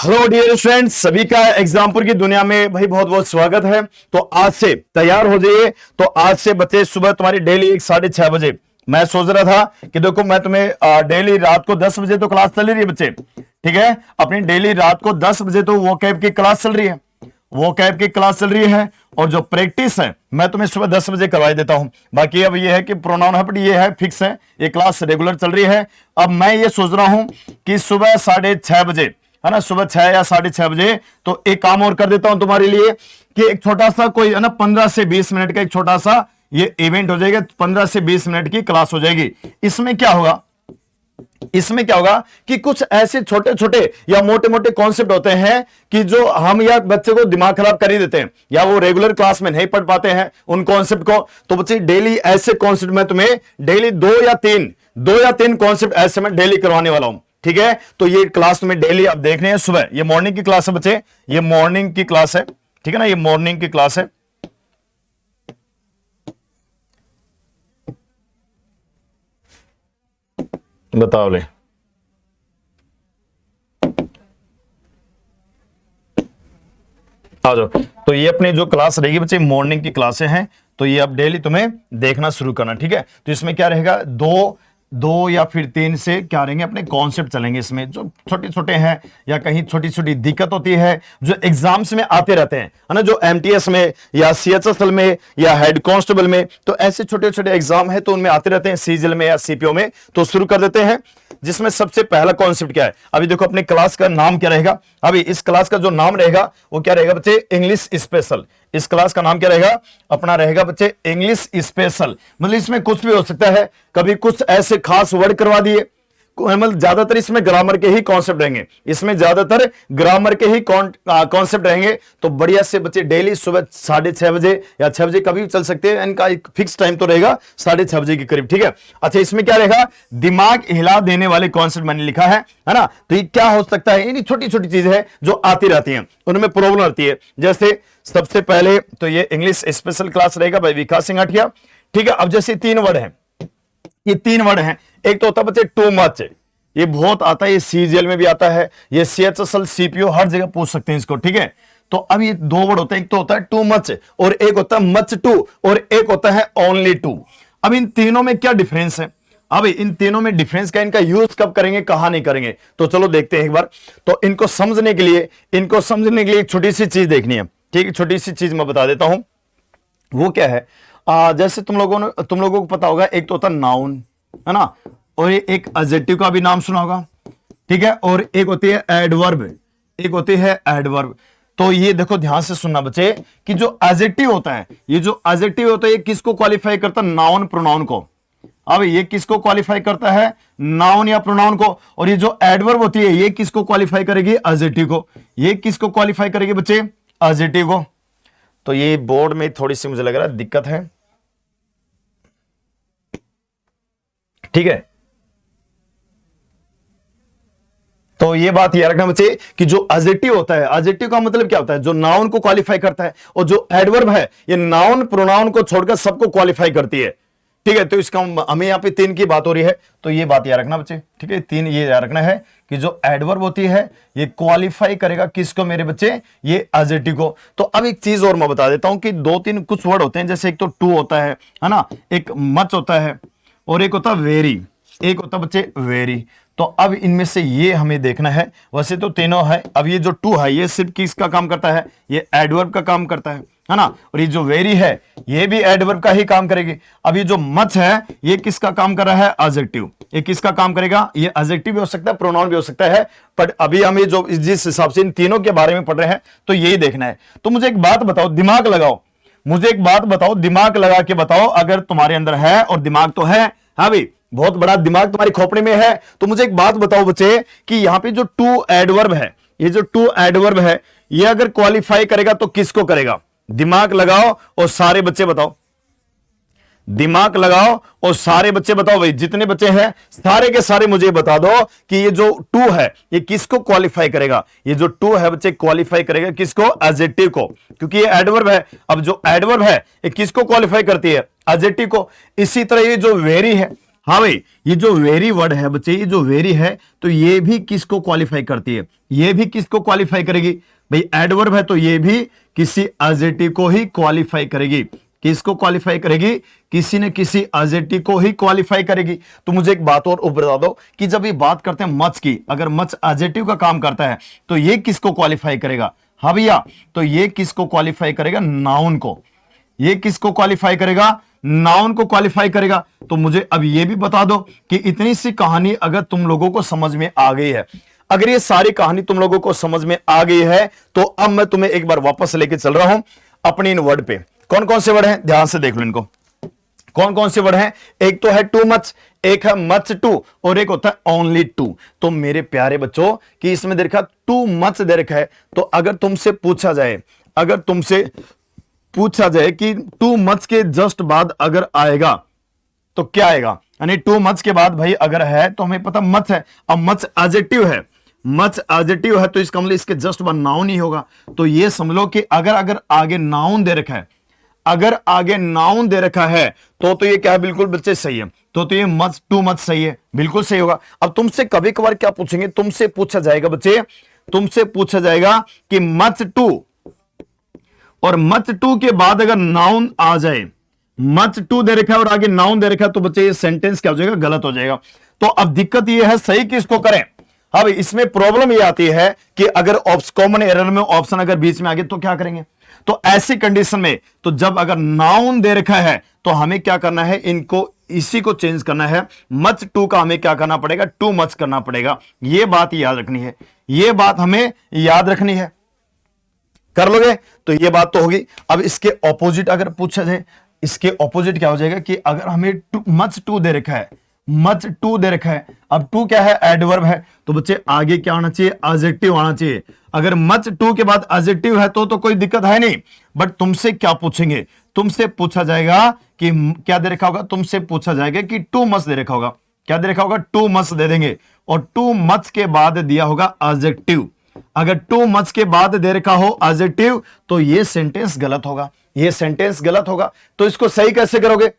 Hello dear students, सभी का एग्जामपुर की दुनिया में भाई बहुत बहुत स्वागत है। तो आज से तैयार हो जाइए। तो आज से बच्चे सुबह तुम्हारी डेली 6:30 बजे मैं सोच रहा था कि देखो मैं तुम्हें डेली रात को 10 बजे तो क्लास चल रही है बच्चे, ठीक है। अपनी डेली रात को 10 बजे तो वो कैब की क्लास चल रही है, वो कैब की क्लास चल रही है। और जो प्रैक्टिस है मैं तुम्हें सुबह 10 बजे करवा देता हूं। बाकी अब ये है कि प्रोनाउन है, बट ये है फिक्स है, ये क्लास रेगुलर चल रही है। अब मैं ये सोच रहा हूं कि सुबह 6:30 बजे, है ना, सुबह 6 या 6:30 बजे तो एक काम और कर देता हूं तुम्हारे लिए कि एक छोटा सा कोई है ना 15 से 20 मिनट का एक छोटा सा ये इवेंट हो जाएगा। 15 से 20 मिनट की क्लास हो जाएगी। इसमें क्या होगा, इसमें क्या होगा कि कुछ ऐसे छोटे छोटे या मोटे मोटे कॉन्सेप्ट होते हैं कि जो हम या बच्चे को दिमाग खराब कर ही देते हैं या वो रेगुलर क्लास में नहीं पढ़ पाते हैं उन कॉन्सेप्ट को। तो बच्चे डेली ऐसे कॉन्सेप्ट में तुम्हें डेली दो या तीन कॉन्सेप्ट ऐसे में डेली करवाने वाला हूं, ठीक है। तो ये क्लास तुम्हें डेली आप देखने हैं। सुबह ये मॉर्निंग की क्लास है बच्चे, ये मॉर्निंग की क्लास है, ठीक है ना, ये मॉर्निंग की क्लास है। बताओ ले, आ जाओ। तो ये अपनी जो क्लास रहेगी बच्चे मॉर्निंग की क्लासें हैं, तो ये अब डेली तुम्हें देखना शुरू करना, ठीक है। तो इसमें क्या रहेगा, दो या फिर 3 से क्या रहेंगे अपने कॉन्सेप्ट चलेंगे इसमें, जो छोटे छोटे हैं या कहीं छोटी छोटी दिक्कत होती है जो एग्जाम्स में आते रहते हैं, है ना, जो एमटीएस में या सीएचएसएल में या हेड कांस्टेबल में, तो ऐसे छोटे छोटे एग्जाम है तो उनमें आते रहते हैं, सीजीएल में या सीपीओ में। तो शुरू कर देते हैं, जिसमें सबसे पहला कॉन्सेप्ट क्या है। अभी देखो अपने क्लास का नाम क्या रहेगा। अभी इस क्लास का जो नाम रहेगा वो क्या रहेगा बच्चे, इंग्लिश स्पेशल। इस क्लास का नाम क्या रहेगा अपना, रहेगा बच्चे इंग्लिश स्पेशल। मतलब इसमें कुछ भी हो सकता है, कभी कुछ ऐसे खास वर्ड करवा दिए, मतलब ज्यादातर इसमें ग्रामर के ही कॉन्सेप्ट रहेंगे, इसमें ज्यादातर ग्रामर के ही कॉन्सेप्ट रहेंगे। तो बढ़िया से बच्चे डेली सुबह 6:30 बजे या 6 बजे कभी भी चल सकते हैं, इनका एक फिक्स टाइम तो रहेगा 6:30 बजे के करीब, ठीक है। अच्छा, इसमें क्या रहेगा, दिमाग हिला देने वाले कॉन्सेप्ट मैंने लिखा है ना। तो ये क्या हो सकता है, यानी छोटी छोटी चीजें हैं जो आती रहती हैं, उनमें प्रॉब्लम आती है। जैसे सबसे पहले तो ये इंग्लिश स्पेशल क्लास रहेगा भाई विकास सिंह आठिया, ठीक है। अब जैसे 3 वर्ड हैं, ये 3 वर्ड हैं। एक तो होता है बच्चे टू मच, ये बहुत आता है, ये सीजीएल में भी आता है, ये सीएचएसएल सीपीओ हर जगह पूछ सकते हैं इसको, ठीक है। तो अब ये 2 वर्ड होते हैं, एक तो होता है टू मच और एक होता है मच टू और एक होता है ओनली टू। अब इन तीनों में क्या डिफरेंस है, अब इन तीनों में डिफरेंस क्या, इनका यूज कब करेंगे कहां नहीं करेंगे, तो चलो देखते हैं एक बार। तो इनको समझने के लिए एक छोटी सी चीज देखनी है, ठीक है। छोटी सी चीज मैं बता देता हूं, वो क्या है, जैसे तुम लोगों को पता होगा, एक तो होता है नाउन, है ना, और एक एडजेक्टिव का भी नाम सुना होगा, ठीक है, और एक होती है एडवर्ब, एक होती है एडवर्ब। तो ये देखो ध्यान से सुनना बच्चे कि जो एडजेक्टिव होता है, ये जो एडजेक्टिव होता है ये किसको क्वालिफाई करता है, नाउन प्रोनाउन को। अब ये किसको क्वालिफाई करता है, नाउन या प्रोनाउन को। और ये जो एडवर्ब होती है ये किसको क्वालिफाई करेगी, एडजेक्टिव को। ये किसको क्वालिफाई करेगी बच्चे, एडजेक्टिव को। तो ये बोर्ड में थोड़ी सी मुझे लग रहा है दिक्कत है, ठीक है। तो ये बात याद रखना बच्चे कि जो एडजेक्टिव होता है, एडजेक्टिव का मतलब क्या होता है, जो नाउन को क्वालिफाई करता है, और जो एडवर्ब है ये नाउन प्रोनाउन को छोड़कर सबको क्वालिफाई करती है, ठीक है। तो इसका हमें यहां पे 3 की बात हो रही है, तो ये बात याद रखना बच्चे, ठीक है। 3 ये याद रखना है कि जो एडवर्ब होती है ये क्वालिफाई करेगा किसको मेरे बच्चे, ये एडजेक्टिव को। तो अब एक चीज और मैं बता देता हूं कि 2-3 कुछ वर्ड होते हैं, जैसे एक तो टू होता है ना, एक मच होता है और एक होता है वेरी, एक होता बच्चे वेरी। तो अब इनमें से ये हमें देखना है, वैसे तो तीनों है। अब ये जो टू है ये सिर्फ किसका काम करता है, ये एडवर्ब का काम करता है ना। और ये जो वेरी है ये भी एडवर्ब का ही काम करेगी। अब ये जो मच है ये किसका काम कर रहा है, एडजेक्टिव। ये किसका काम करेगा, ये एडजेक्टिव भी हो सकता है, प्रोनाउन भी हो सकता है। पर अभी हम ये जो जिस हिसाब से इन तीनों के बारे में पढ़ रहे हैं तो यही देखना है। तो मुझे एक बात बताओ, दिमाग लगाओ, मुझे एक बात बताओ, दिमाग लगा के बताओ, अगर तुम्हारे अंदर है और दिमाग तो है, हाँ भाई बहुत बड़ा दिमाग तुम्हारी खोपड़ी में है, तो मुझे एक बात बताओ बच्चे कि यहां पे जो टू एडवर्ब है, ये जो टू एडवर्ब है ये अगर क्वालिफाई करेगा तो किसको करेगा। दिमाग लगाओ और सारे बच्चे बताओ, दिमाग लगाओ और सारे बच्चे बताओ भाई, जितने बच्चे हैं सारे के सारे मुझे बता दो कि ये जो टू है ये किसको क्वालिफाई करेगा। ये जो टू है बच्चे क्वालिफाई करेगा किसको, एडजेक्टिव को, क्योंकि ये एडवर्ब है। अब जो एडवर्ब है ये किसको क्वालिफाई करती है, एडजेक्टिव को। इसी तरह ये जो वेरी है हाँ भाई, ये जो वेरी वर्ड है बच्चे, ये जो वेरी है तो ये भी किसको क्वालिफाई करती है, ये भी किसको क्वालिफाई करेगी भाई, एडवर्ब है तो ये भी किसी एडजेक्टिव को ही क्वालिफाई करेगी। किसको क्वालिफाई करेगी, किसी न किसी एडजेक्टिव को ही क्वालिफाई करेगी। तो मुझे एक बात और बता दो कि जब ये बात करते हैं मच की, अगर मच एडजेक्टिव का काम करता है तो ये किसको क्वालिफाई करेगा, हाँ भैया, तो ये किसको क्वालिफाई करेगा, नाउन को। ये किसको क्वालिफाई करेगा, नाउन को क्वालिफाई करेगा। तो मुझे अब ये भी बता दो कि इतनी सी कहानी अगर तुम लोगों को समझ में आ गई है, अगर ये सारी कहानी तुम लोगों को समझ में आ गई है, तो अब मैं तुम्हें एक बार वापस लेके चल रहा हूं अपने इन वर्ड पे। कौन कौन से वर्ड हैं, ध्यान से देख लो इनको। कौन कौन से वर्ड हैं, एक तो है टू मच, एक है मच टू, और एक होता है ओनली टू। तो मेरे प्यारे बच्चों कि इसमें दे रखा टू मच दे रखा है, तो अगर तुमसे पूछा जाए, अगर तुमसे पूछा जाए कि टू मच के जस्ट बाद अगर आएगा तो क्या आएगा, यानी टू मच के बाद भाई अगर है तो हमें पता मच है, अब मच एडजेक्टिव है, मच एडजेक्टिव है तो इसका मतलब इसके जस्ट बाद नाउन ही होगा। तो ये समझ लो कि अगर अगर आगे नाउन दे रखा है, अगर आगे नाउन दे रखा है तो ये क्या है, बिल्कुल बच्चे सही है। तो ये मच टू मच सही है, बिल्कुल सही होगा। अब तुमसे कभी कभार क्या पूछेंगे, तुमसे पूछा जाएगा बच्चे, तुमसे पूछा जाएगा कि मच टू, और मच टू के बाद अगर नाउन आ जाए, मच टू दे रखा है और आगे नाउन दे रखा है, तो बच्चे ये सेंटेंस क्या हो जाएगा, गलत हो जाएगा। तो अब दिक्कत ये है सही किसको करें। अब इसमें प्रॉब्लम ये आती है कि अगर कॉमन एरर में ऑप्शन अगर बीच में आ गए तो क्या करेंगे। तो ऐसी कंडीशन में तो जब अगर नाउन दे रखा है तो हमें क्या करना है, इनको इसी को चेंज करना है, मच टू का हमें क्या करना पड़ेगा, टू मच करना पड़ेगा। यह बात याद रखनी है, यह बात हमें याद रखनी है। कर लोगे तो ये बात तो होगी। अब इसके ऑपोजिट अगर पूछा जाए, इसके ऑपोजिट क्या हो जाएगा कि अगर हमें मच टू दे रखा है, मच टू दे रखा है, अब टू क्या है, एडवर्ब है, तो बच्चे आगे क्या आना चाहिए, एडजेक्टिव आना चाहिए। अगर मच टू के बाद एडजेक्टिव है तो कोई दिक्कत है नहीं। बट तुमसे क्या पूछेंगे, तुमसे पूछा जाएगा कि क्या दे रखा होगा, तुमसे पूछा जाएगा कि टू मच दे रखा होगा, क्या दे रखा होगा, टू मच दे देंगे, और टू मच के बाद दिया होगा एडजेक्टिव। अगर टू मच के बाद दे रखा हो एडजेक्टिव तो ये सेंटेंस गलत होगा, ये सेंटेंस गलत होगा। तो इसको सही कैसे करोगे,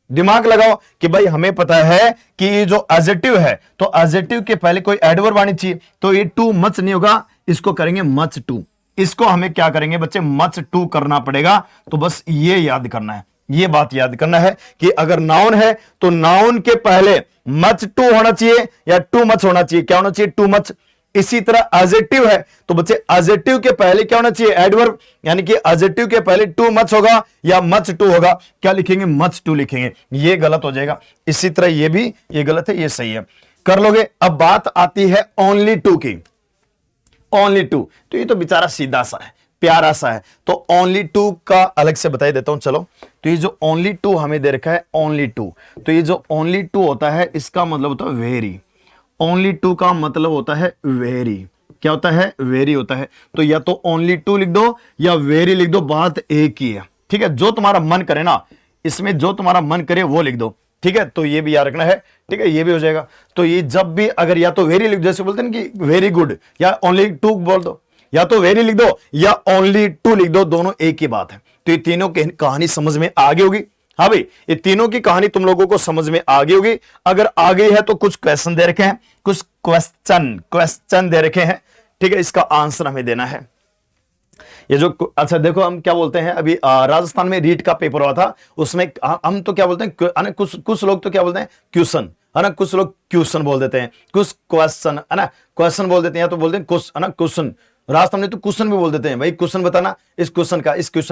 दिमाग लगाओ कि भाई हमें पता है कि ये जो एडजेक्टिव है तो एडजेक्टिव के पहले कोई एडवर्ब आनी चाहिए, तो ये टू मच नहीं होगा, इसको करेंगे मच टू। इसको हमें क्या करेंगे बच्चे, मच टू करना पड़ेगा। तो बस ये याद करना है, ये बात याद करना है कि अगर नाउन है तो नाउन के पहले मच टू होना चाहिए या टू मच होना चाहिए, क्या होना चाहिए, टू मच। इसी तरह एडजेक्टिव है तो बच्चे एडजेक्टिव के पहले क्या होना चाहिए, एडवर्ब, यानी कि एडजेक्टिव के पहले टू मच होगा या मच टू होगा, क्या लिखेंगे, मच टू लिखेंगे, ये गलत हो जाएगा। इसी तरह ये भी, ये गलत है, ये सही है, कर लोगे। अब बात आती है ओनली टू की, ओनली टू, तो ये तो बेचारा सीधा सा है, प्यारा सा है, तो ओनली टू का अलग से बता देता हूं। चलो, तो ये जो ओनली टू हमें दे रखा है, ओनली टू, तो ये जो ओनली टू होता है इसका मतलब होता है वेरी। ओनली टू का मतलब होता है वेरी, क्या होता है, वेरी होता है। तो या तो ओनली टू लिख दो या वेरी लिख दो, बात एक ही है, ठीक है। जो तुम्हारा मन करे ना, इसमें जो तुम्हारा मन करे वो लिख दो, ठीक है। तो ये भी याद रखना है, ठीक है, ये भी हो जाएगा। तो ये जब भी अगर या तो वेरी लिख, जैसे बोलते हैं कि वेरी गुड, या ओनली टू बोल दो, या तो वेरी लिख दो या ओनली टू लिख दो, दोनों एक ही बात है। तो ये तीनों की कहानी समझ में आ गई होगी। हाँ भाई, ये तीनों की कहानी तुम लोगों को समझ में आ गई होगी। अगर आ गई है तो कुछ क्वेश्चन दे रखे हैं, कुछ क्वेश्चन दे रखे हैं, ठीक है, इसका आंसर हमें देना है। ये जो, अच्छा देखो, हम क्या बोलते हैं, अभी राजस्थान में रीट का पेपर हुआ था, उसमें हम तो क्या बोलते हैं, कुछ लोग तो क्या बोलते हैं, क्वेश्चन, है ना, कुछ लोग क्वेश्चन बोल देते हैं, कुछ क्वेश्चन, है ना, क्वेश्चन बोल देते हैं, या तो बोलते हैं कुछ, है ना, क्वेश्चन। राजस्थान में तो क्वेश्चन भी बोल देते हैं, भाई क्वेश्चन बताना, इस क्वेश्चन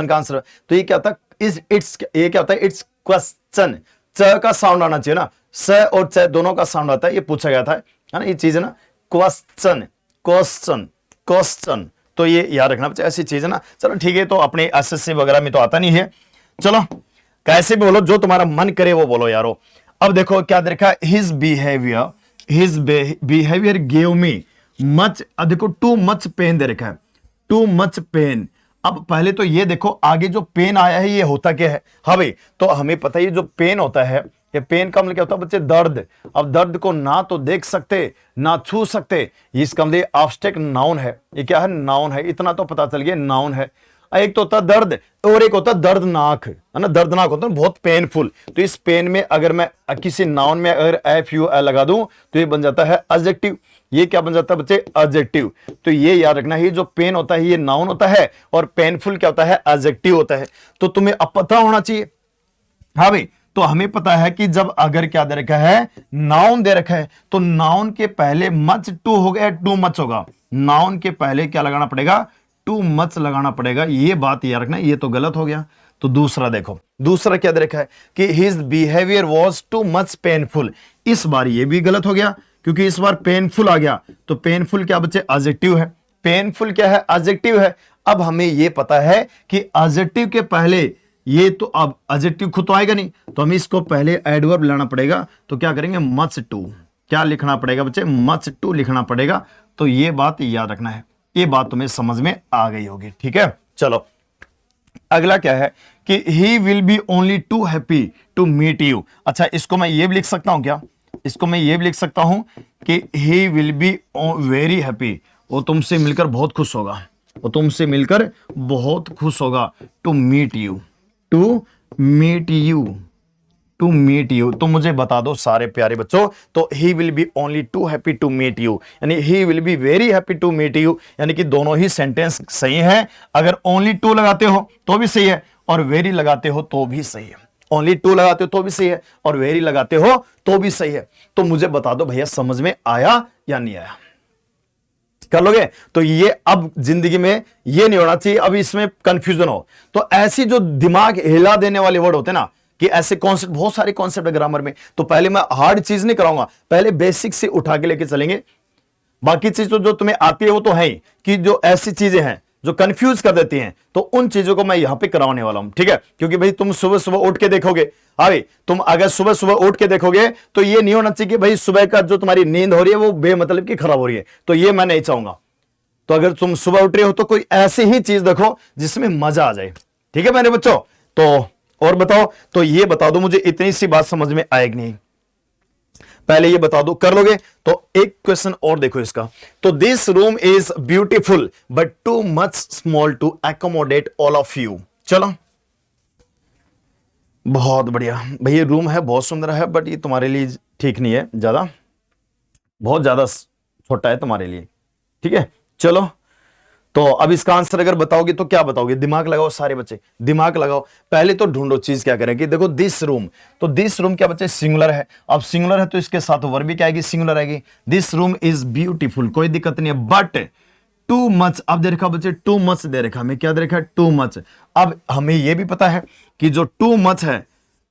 का आंसर। तो ये क्या होता है, ये क्या होता है, इट्स क्वेश्चन। च का साउंड आना चाहिए ना, स और च दोनों का साउंड आता है, ये पूछा गया था, है ना, ये चीज है ना, क्वेश्चन, क्वेश्चन, क्वेश्चन। तो ये याद रखना बच्चे, ऐसी चीज है ना। चलो ठीक है, तो अपने एसएससी वगैरह में तो आता नहीं है, चलो कैसे भी बोलो, जो तुम्हारा मन करे वो बोलो यारो। अब देखो क्या देखा, his behaviour give me much, देखो टू मच पेन दे रखा है, टू मच पेन। अब पहले तो ये देखो आगे जो पेन आया है ये होता क्या है, हाँ भाई, तो हमें पता है ये जो पेन होता है, ये पेन का मतलब क्या होता है बच्चे, दर्द। अब दर्द को ना तो देख सकते ना छू सकते, इसका मतलब एब्स्ट्रैक्ट नाउन है, ये क्या है, नाउन है, इतना तो पता चल गया नाउन है। एक तो होता है दर्द और एक होता है दर्दनाक, है ना, दर्दनाक होता है, बहुत पेनफुल। तो इस पेन में अगर मैं किसी नाउन में अगर एफ यू एल लगा दूं तो ये बन जाता है एडजेक्टिव। ये क्या बन जाता है बच्चे, एडजेक्टिव। तो ये याद रखना, ये जो पेन होता है ये नाउन होता है और पेनफुल क्या होता है, एडजेक्टिव होता है। तो तुम्हें अब पता होना चाहिए। हाँ भाई, तो हमें पता है कि जब अगर क्या दे रखा है, नाउन दे रखा है, तो नाउन के पहले मच टू हो गया, टू मच होगा। नाउन के पहले क्या लगाना पड़ेगा, टू मच लगाना पड़ेगा। ये बात याद रखना, ये तो गलत हो गया। तो दूसरा देखो, दूसरा क्या दे रखा है कि his behaviour was too much painful. इस बार ये भी गलत हो गया क्योंकि इस बार पेनफुल आ गया। तो पेनफुल क्या बच्चे, एडजेक्टिव है। पेनफुल क्या है, एडजेक्टिव है। अब हमें ये पता है कि एडजेक्टिव के पहले ये तो अब एडजेक्टिव खुद तो आएगा नहीं, तो हमें इसको पहले एडवर्ब लाना पड़ेगा। तो क्या करेंगे, मच टू। क्या लिखना पड़ेगा बच्चे, मच टू लिखना पड़ेगा। तो ये बात याद रखना है। ये बात तुम्हें समझ में आ गई होगी, ठीक है। चलो अगला क्या है कि he will be only too happy to meet you. अच्छा, इसको मैं ये भी लिख सकता हूं क्या, इसको मैं ये भी लिख सकता हूं कि he will be very happy, वो तुमसे मिलकर बहुत खुश होगा, वो तुमसे मिलकर बहुत खुश होगा। To meet you, to meet you, to meet you. तो मुझे बता दो सारे प्यारे बच्चों, तो he will be only too happy to meet you, यानी he will be very happy to meet you, यानी कि दोनों ही सेंटेंस सही है। अगर ओनली टू लगाते हो तो भी सही है और वेरी लगाते हो तो भी सही है। ओनली टू लगाते हो तो भी सही है और वेरी लगाते हो तो भी सही है। तो मुझे बता दो भैया, समझ में आया या नहीं आया, कर लोगे? तो ये अब जिंदगी में ये नहीं होना चाहिए अब इसमें कंफ्यूजन हो। तो ऐसी जो दिमाग हिला देने वाले वर्ड होते हैं ना, कि ऐसे कॉन्सेप्ट, बहुत सारे कॉन्सेप्ट है ग्रामर में, तो पहले मैं हार्ड चीज नहीं कराऊंगा, पहले बेसिक से उठा के लेके चलेंगे। बाकी चीज तो जो तुम्हें आती है वो तो है ही, कि जो ऐसी चीजें हैं जो कंफ्यूज कर देती हैं, तो उन चीजों को मैं यहां पे कराने वाला हूं, ठीक है। क्योंकि भाई तुम सुबह सुबह उठ के देखोगे, भाई तुम अगर सुबह सुबह उठ के देखोगे तो ये नहीं होना चाहिए कि भाई सुबह का जो तुम्हारी नींद हो रही है वो बेमतलब की खराब हो रही है, तो ये मैं नहीं चाहूंगा। तो अगर तुम सुबह उठ रहे हो तो कोई ऐसी ही चीज देखो जिसमें मजा आ जाए, ठीक है मेरे बच्चों। तो और बताओ, तो ये बता दो मुझे, इतनी सी बात समझ में आएगी नहीं, पहले ये बता दो, कर लोगे? तो एक क्वेश्चन और देखो इसका। तो this room is beautiful but too much small to accommodate all of you. चलो बहुत बढ़िया भैया, रूम है बहुत सुंदर है बट ये तुम्हारे लिए ठीक नहीं है, ज्यादा बहुत ज्यादा छोटा है तुम्हारे लिए, ठीक है। चलो तो अब इसका आंसर अगर बताओगे तो क्या बताओगे, दिमाग लगाओ सारे बच्चे, दिमाग लगाओ। पहले तो ढूंढो चीज क्या करें कि देखो दिस रूम, तो दिस रूम क्या बच्चे, सिंगुलर है। अब सिंगुलर है तो इसके साथ वर्ब भी क्या आएगी, सिंगुलर आएगी। दिस रूम इज ब्यूटीफुल, कोई दिक्कत नहीं है, बट टू मच। अब दे रखा बच्चे टू मच, दे रखा हमें क्या दे रखा है, टू मच। अब हमें यह भी पता है कि जो टू मच है,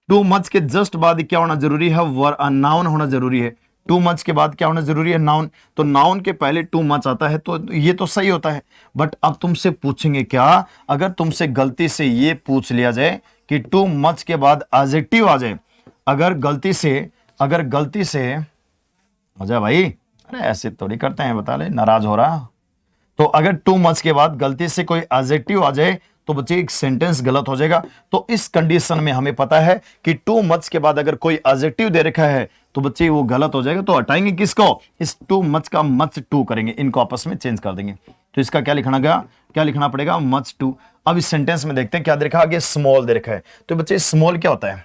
टू मच के जस्ट बाद क्या होना जरूरी है, नाउन होना जरूरी है। टू मच के बाद क्या होना जरूरी है, नाउन। तो नाउन के पहले टू मच आता है, तो ये तो सही होता है। बट अब तुमसे पूछेंगे क्या, अगर तुमसे गलती से ये पूछ लिया जाए कि टू मच के बाद एडजेक्टिव आ जाए, अगर गलती से आ जाए भाई, अरे ऐसे थोड़ी करते हैं, बता ले नाराज हो रहा। तो अगर टू मच के बाद गलती से कोई एडजेक्टिव आ जाए तो बच्चे एक सेंटेंस गलत हो जाएगा। तो इस कंडीशन में हमें पता है कि टू मच के बाद अगर कोई एडजेक्टिव दे रखा है तो बच्चे वो गलत हो जाएगा। तो हटाएंगे किसको, इस टू मच का मच टू करेंगे, इनको आपस में चेंज कर देंगे। तो इसका क्या लिखना गया, क्या लिखना पड़ेगा, मच टू। अब इस सेंटेंस में देखते हैं क्या दे रखा है, आगे स्मॉल दे रखा है। तो बच्चे स्मॉल क्या होता है,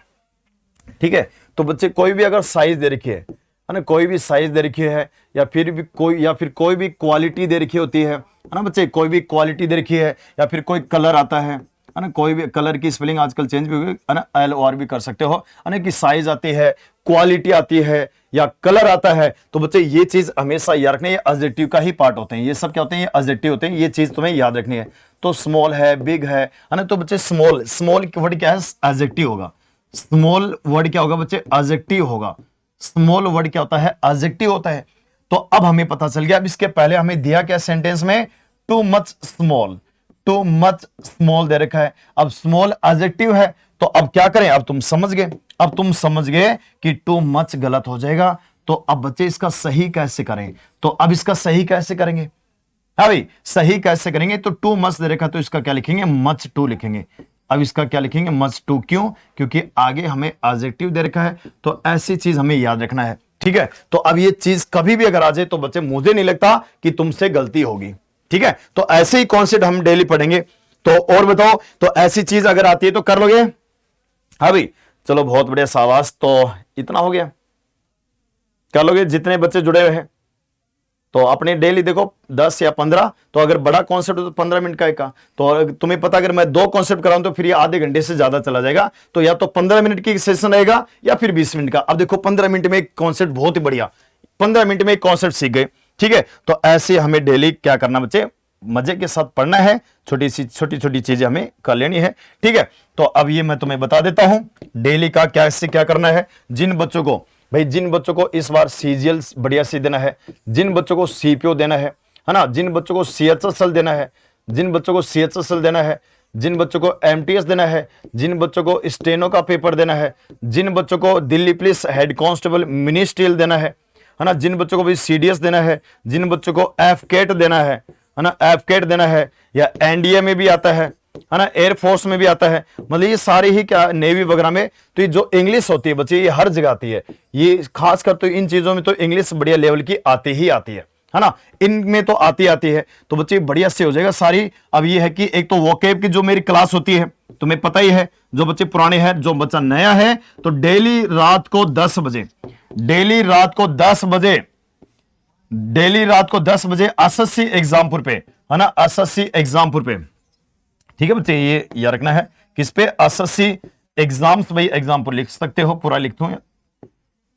ठीक है। तो बच्चे कोई भी अगर साइज दे रखी है ना, कोई भी साइज दे रखी है या फिर कोई भी क्वालिटी दे रखी होती है ना बच्चे, कोई भी क्वालिटी दे रखी है या फिर कोई कलर आता है ना, कोई भी कलर की स्पेलिंग आजकल चेंज भी हुई है ना, LOR भी कर सकते हो, है ना, कि साइज आती है, क्वालिटी आती है या कलर आता है। तो बच्चे ये चीज हमेशा याद रखनी है, एडजेक्टिव का ही पार्ट होते हैं ये सब, क्या होते हैं, ये एडजेक्टिव होते हैं, ये चीज तुम्हें याद रखनी है। तो स्मॉल है, बिग है ना, तो बच्चे स्मॉल वर्ड क्या है, एडजेक्टिव होगा। स्मॉल वर्ड क्या होगा बच्चे, एडजेक्टिव होगा। स्मॉल वर्ड क्या होता है, एडजेक्टिव होता है। तो अब हमें पता चल गया। अब इसके पहले हमें दिया क्या सेंटेंस में, too much small, too much small दे रखा है। अब स्मॉल एडजेक्टिव है, तो अब क्या करें, अब तुम समझ गए, अब तुम समझ गए कि टू मच गलत हो जाएगा। तो अब बच्चे इसका सही कैसे करें, तो अब इसका सही कैसे करेंगे, हाँ भाई सही कैसे करेंगे। तो टू मच दे रखा, तो इसका क्या लिखेंगे, मच टू लिखेंगे। अब इसका क्या लिखेंगे, मच टू। क्यों, क्योंकि आगे हमें एडजेक्टिव दे रखा है, तो ऐसी चीज हमें याद रखना है, ठीक है। तो अब ये चीज कभी भी अगर आ जाए तो बच्चे मुझे नहीं लगता कि तुमसे गलती होगी, ठीक है। तो ऐसे ही कॉन्सेप्ट हम डेली पढ़ेंगे। तो और बताओ, तो ऐसी चीज अगर आती है तो कर लोगे? हाँ भाई, चलो बहुत बढ़िया, शाबाश। तो इतना हो गया, कर लोगे जितने बच्चे जुड़े हुए हैं। तो अपने डेली देखो 10 या 15, तो अगर बड़ा कॉन्सेप्ट तो 15 मिनट का एक का, तो तुम्हें पता अगर मैं 2 कॉन्सेप्ट कराऊं तो फिर ये आधे घंटे से ज्यादा चला जाएगा। तो या तो 15 मिनट की सेशन रहेगा या फिर 20 मिनट का। अब देखो 15 मिनट में एक कॉन्सेप्ट, बहुत ही बढ़िया, 15 मिनट में एक कॉन्सेप्ट सीख गए, ठीक है। तो ऐसे हमें डेली क्या करना बच्चे, मजे के साथ पढ़ना है, छोटी छोटी चीजें हमें कर लेनी है, ठीक है। तो अब ये मैं तुम्हें बता देता हूं डेली का क्या इससे क्या करना है। जिन बच्चों को भाई, जिन बच्चों को इस बार सीजीएल बढ़िया सी देना है, जिन बच्चों को सीपीओ देना है ना, जिन बच्चों को सीएचएसएल देना है, जिन बच्चों को सीएचएसएल देना है, जिन बच्चों को एमटीएस देना है, जिन बच्चों को स्टेनो का पेपर देना है, जिन बच्चों को Delhi police head constable ministerial देना है ना, जिन बच्चों को भी सीडीएस देना है, जिन बच्चों को एफकेट देना है ना, एफकेट देना है, या एनडीए में भी आता है ना, एयरफोर्स में भी आता है, मतलब ये सारे ही क्या नेवी वगैरह में। तो ये जो इंग्लिश होती है बच्चे, ये हर जगह आती है, ये खासकर तो इन चीजों में तो इंग्लिश बढ़िया लेवल की आती ही आती है ना, इनमें तो आती है। तो बच्चे बढ़िया से हो जाएगा सारी। अब ये है कि एक तो वोकेब की जो मेरी क्लास होती है, तुम्हें पता ही है, जो बच्चे पुराने हैं, जो बच्चा नया है, तो डेली रात को 10 बजे, डेली रात को 10 बजे, डेली रात को 10 बजे एसएससी एग्जामपुर पे, है ना, एसएससी एग्जामपुर पे, ठीक है बच्चे, ये याद रखना है। किस पे? एसएससी एग्जाम्स भाई, एग्जामपुर लिख सकते हो, पूरा लिख दो।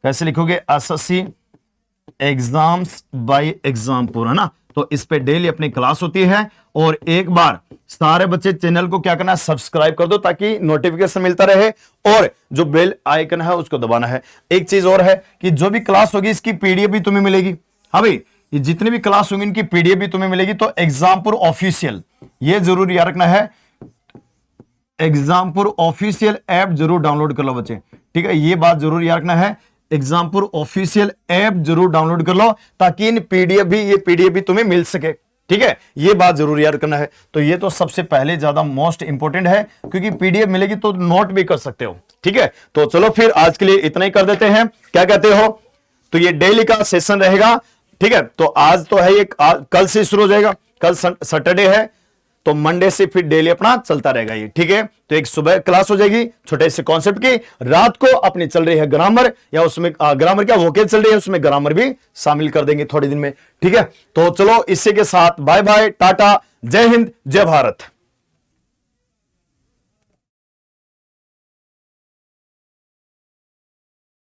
कैसे लिखोगे? एसएससी एग्जाम्स बाय एग्जामपुर, है ना। तो इस पे डेली अपनी क्लास होती है। और एक बार सारे बच्चे चैनल को क्या करना है, सब्सक्राइब कर दो, ताकि नोटिफिकेशन मिलता रहे, और जो बेल आइकन है उसको दबाना है। एक चीज और है कि जो भी क्लास होगी इसकी पीडीएफ भी तुम्हें मिलेगी। हाँ भाई, ये जितनी भी क्लास होंगी इनकी पीडीएफ भी तुम्हें मिलेगी। तो एग्जामपुर ऑफिशियल, ये जरूर याद रखना है, एग्जामपुर ऑफिशियल ऐप जरूर डाउनलोड कर लो बच्चे, ठीक है। ये बात जरूर याद रखना है, एग्जामपुर ऑफिशियल ऐप जरूर डाउनलोड कर लो, ताकि इन पीडीएफ भी, ये पीडीएफ भी तुम्हें मिल सके, ठीक है। ये बात जरूर याद करना है। तो ये तो सबसे पहले ज्यादा मोस्ट इंपोर्टेंट है, क्योंकि पीडीएफ मिलेगी तो नोट भी कर सकते हो, ठीक है। तो चलो फिर आज के लिए इतना ही कर देते हैं, क्या कहते हो? तो ये डेली का सेशन रहेगा, ठीक है। तो आज तो है ये, कल से शुरू हो जाएगा, कल सैटरडे है, तो मंडे से फिर डेली अपना चलता रहेगा ये, ठीक है। तो एक सुबह क्लास हो जाएगी छोटे से कॉन्सेप्ट की, रात को अपनी चल रही है ग्रामर, या उसमें ग्रामर क्या वोकेब चल रही है, उसमें ग्रामर भी शामिल कर देंगे थोड़े दिन में, ठीक है। तो चलो इसी के साथ बाय बाय, टाटा, जय हिंद, जय भारत।